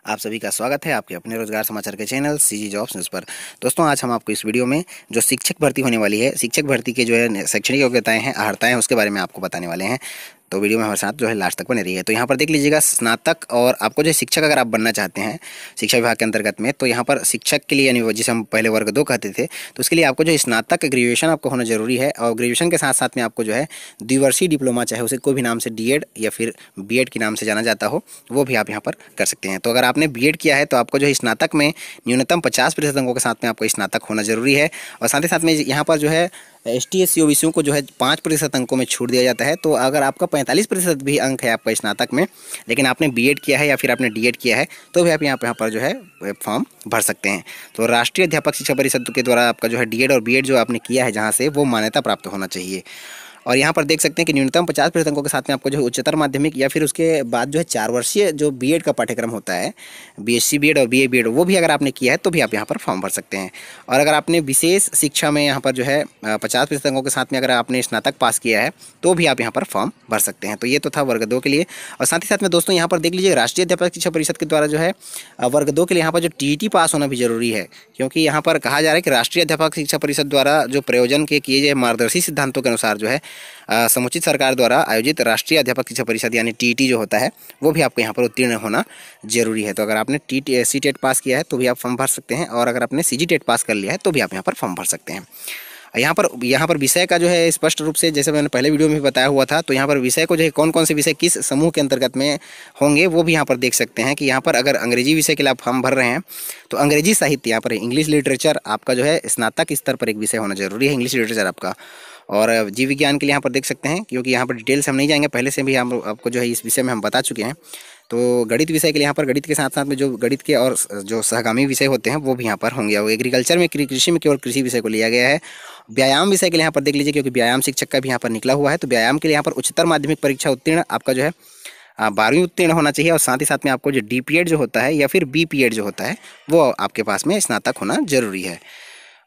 आप सभी का स्वागत है आपके अपने रोजगार समाचार के चैनल सीजी जॉब्स न्यूज़ पर। दोस्तों, आज हम आपको इस वीडियो में जो शिक्षक भर्ती होने वाली है, शिक्षक भर्ती के जो है शैक्षणिक योग्यताएं हैं, अर्हताएं हैं, उसके बारे में आपको बताने वाले हैं। तो वीडियो में हमारे साथ जो है लास्ट तक बने रही है। तो यहाँ पर देख लीजिएगा, स्नातक और आपको जो शिक्षक अगर आप बनना चाहते हैं शिक्षा विभाग के अंतर्गत में, तो यहाँ पर शिक्षक के लिए यानी जिसे हम पहले वर्ग 2 कहते थे, तो उसके लिए आपको जो स्नातक ग्रेजुएशन आपको होना जरूरी है। और ग्रेजुएशन के साथ साथ में आपको जो है द्विवर्षीय डिप्लोमा, चाहे उसे कोई भी नाम से डीएड या फिर बीएड के नाम से जाना जाता हो, वो भी आप यहाँ पर कर सकते हैं। तो अगर आपने बीएड किया है तो आपको जो है स्नातक में न्यूनतम 50% अंकों के साथ में आपको स्नातक होना जरूरी है। और साथ ही साथ में यहाँ पर जो है ST SC OBC को जो है 5% अंकों में छूट दिया जाता है। तो अगर आपका 45% भी अंक है आपका स्नातक में, लेकिन आपने बीएड किया है या फिर आपने डीएड किया है, तो भी आप यहाँ पर जो है फॉर्म भर सकते हैं। तो राष्ट्रीय अध्यापक शिक्षा परिषद के द्वारा आपका जो है डीएड और बीएड जो आपने किया है जहाँ से, वो मान्यता प्राप्त होना चाहिए। और यहाँ पर देख सकते हैं कि न्यूनतम 50% अंकों के साथ में आपको जो है उच्चतर माध्यमिक या फिर उसके बाद जो है 4 वर्षीय जो बीएड का पाठ्यक्रम होता है, BSc बीएड और BA बीएड, वो भी अगर आपने किया है तो भी आप यहाँ पर फॉर्म भर सकते हैं। और अगर आपने विशेष शिक्षा में यहाँ पर जो है 50% अंकों के साथ में अगर आपने स्नातक पास किया है तो भी आप यहाँ पर फॉर्म भर सकते हैं। तो ये तो था वर्ग 2 के लिए। और साथ ही साथ में दोस्तों यहाँ पर देख लीजिए, राष्ट्रीय अध्यापक शिक्षा परिषद के द्वारा जो है वर्ग 2 के लिए यहाँ पर जो TET पास होना भी जरूरी है, क्योंकि यहाँ पर कहा जा रहा है कि राष्ट्रीय अध्यापक शिक्षा परिषद द्वारा जो प्रयोजन के किए गए मार्गदर्शी सिद्धांतों के अनुसार जो है समुचित सरकार द्वारा आयोजित राष्ट्रीय अध्यापक शिक्षा परिषद यानी TET जो होता है, वो भी आपको यहाँ पर उत्तीर्ण होना जरूरी है। तो अगर आपने CTET पास किया है तो भी आप फॉर्म भर सकते हैं, और अगर आपने CGTET पास कर लिया है तो भी आप यहाँ पर फॉर्म भर सकते हैं। यहाँ पर विषय का जो है स्पष्ट रूप से, जैसे मैंने पहले वीडियो में भी बताया हुआ था, तो यहाँ पर विषय को जो है कौन कौन से विषय किस समूह के अंतर्गत में होंगे वो भी यहाँ पर देख सकते हैं। कि यहाँ पर अगर अंग्रेजी विषय के लिए आप फॉर्म भर रहे हैं तो अंग्रेजी साहित्य, यहाँ पर इंग्लिश लिटरेचर आपका जो है स्नातक स्तर पर एक विषय होना जरूरी है, इंग्लिश लिटरेचर आपका। और जीव विज्ञान के लिए यहाँ पर देख सकते हैं, क्योंकि यहाँ पर डिटेल से हम नहीं जाएंगे, पहले से भी हम आपको जो है इस विषय में हम बता चुके हैं। तो गणित विषय के लिए यहाँ पर गणित के साथ साथ में जो गणित के और जो सहगामी विषय होते हैं वो भी यहाँ पर होंगे। और एग्रीकल्चर में कृषि में केवल कृषि विषय को लिया गया है। व्यायाम विषय के लिए यहाँ पर देख लीजिए, क्योंकि व्यायाम शिक्षक का भी यहाँ पर निकला हुआ है, तो व्यायाम के लिए यहाँ पर उच्चतर माध्यमिक परीक्षा उत्तीर्ण आपका जो है 12वीं उत्तीर्ण होना चाहिए। और साथ ही साथ में आपको जो DPED जो होता है या फिर BPED जो होता है, वो आपके पास में स्नातक होना जरूरी है।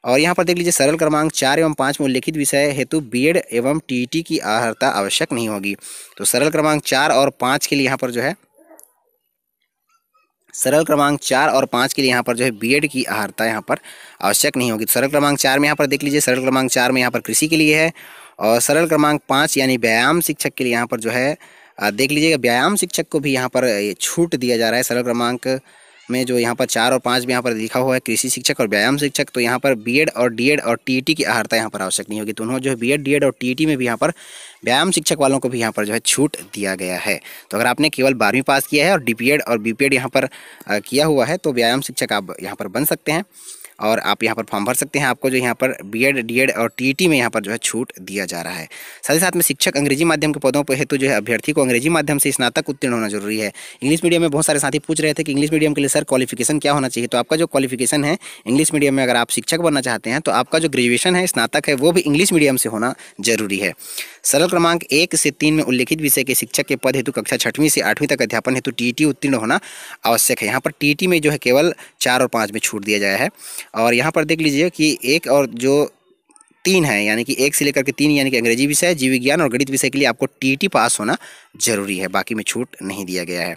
और यहाँ पर देख लीजिए, सरल क्रमांक 4 एवं 5 में उल्लेखित विषय हेतु बीएड एवं TET की अर्हता आवश्यक नहीं होगी। तो सरल क्रमांक 4 और 5 के लिए यहाँ पर जो है यहाँ पर जो है बीएड की अर्हता यहाँ पर आवश्यक नहीं होगी। तो सरल क्रमांक 4 में यहाँ पर देख लीजिए, सरल क्रमांक 4 में यहाँ पर कृषि के लिए है। और सरल क्रमांक 5 यानी व्यायाम शिक्षक के लिए यहाँ पर जो है देख लीजिएगा, व्यायाम शिक्षक को भी यहाँ पर छूट दिया जा रहा है। सरल क्रमांक में जो यहाँ पर 4 और 5 में यहाँ पर लिखा हुआ है कृषि शिक्षक और व्यायाम शिक्षक, तो यहाँ पर बीएड और डीएड और TET की अर्हता यहाँ पर आवश्यक नहीं होगी। तो उन्होंने जो है बीएड डीएड और TET में भी यहाँ पर व्यायाम शिक्षक वालों को भी यहाँ पर जो है छूट दिया गया है। तो अगर आपने केवल 12वीं पास किया है और DPED और BPED यहाँ पर किया हुआ है, तो व्यायाम शिक्षक आप यहाँ पर बन सकते हैं और आप यहाँ पर फॉर्म भर सकते हैं। आपको जो यहाँ पर बीएड डीएड और TET में यहाँ पर जो है छूट दिया जा रहा है। साथ ही साथ में शिक्षक अंग्रेजी माध्यम के पदों पर हेतु जो है अभ्यर्थी को अंग्रेजी माध्यम से स्नातक उत्तीर्ण होना जरूरी है। इंग्लिश मीडियम में बहुत सारे साथी पूछ रहे थे कि इंग्लिश मीडियम के लिए सर क्वालिफिकेशन क्या होना चाहिए। तो आपका जो क्वालिफिकेशन है इंग्लिश मीडियम में, अगर आप शिक्षक बनना चाहते हैं तो आपका जो ग्रेजुएशन है, स्नातक है, वो भी इंग्लिश मीडियम से होना जरूरी है। सरल क्रमांक 1 से 3 में उल्लेखित विषय के शिक्षक के पद हेतु कक्षा 6वीं से 8वीं तक अध्यापन हेतु TET उत्तीर्ण होना आवश्यक है। यहाँ पर TET में जो है केवल 4 और 5 में छूट दिया गया है। और यहाँ पर देख लीजिए कि 1 और जो 3 है, यानी कि 1 से लेकर के 3 यानी कि अंग्रेजी विषय, जीव विज्ञान और गणित विषय के लिए आपको TET पास होना जरूरी है, बाकी में छूट नहीं दिया गया है।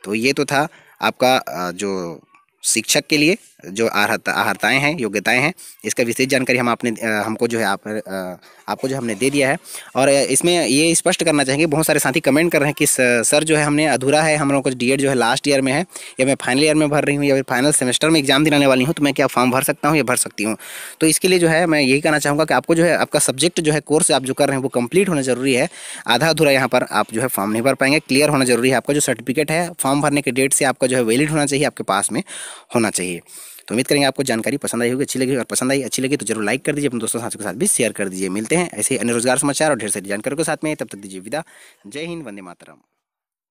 तो ये तो था आपका जो शिक्षक के लिए जो अर्हताएँ हैं, योग्यताएं हैं, इसका विशेष जानकारी हमको जो है आपको जो हमने दे दिया है। और इसमें ये स्पष्ट करना चाहेंगे, बहुत सारे साथी कमेंट कर रहे हैं कि सर जो है हमने अधूरा है, हम लोगों को डीएड जो है लास्ट ईयर में है, या मैं फाइनल ईयर में भर रही हूँ, या फिर फाइनल सेमेस्टर में एग्जाम दिलाने वाली हूँ, तो मैं क्या फॉर्म भर सकता हूँ या भर सकती हूँ। तो इसके लिए जो है मैं यही कहना चाहूँगा कि आपको जो है आपका सब्जेक्ट जो है, कोर्स आप जो कर रहे हैं वो कंप्लीट होना जरूरी है। आधा अधूरा यहाँ पर आप जो है फॉर्म नहीं भर पाएंगे, क्लियर होना जरूरी है। आपका जो सर्टिफिकेट है फॉर्म भरने के डेट से आपका जो है वैलिड होना चाहिए, आपके पास में होना चाहिए। तो उम्मीद करेंगे आपको जानकारी पसंद आई होगी, अच्छी लगी। और पसंद आई, अच्छी लगी तो जरूर लाइक कर दीजिए, अपने दोस्तों साथियों के साथ भी शेयर कर दीजिए। मिलते हैं ऐसे ही अन्य रोजगार समाचार और ढेर सारी जानकारियों के साथ में, तब तक दीजिए विदा। जय हिंद, वंदे मातरम।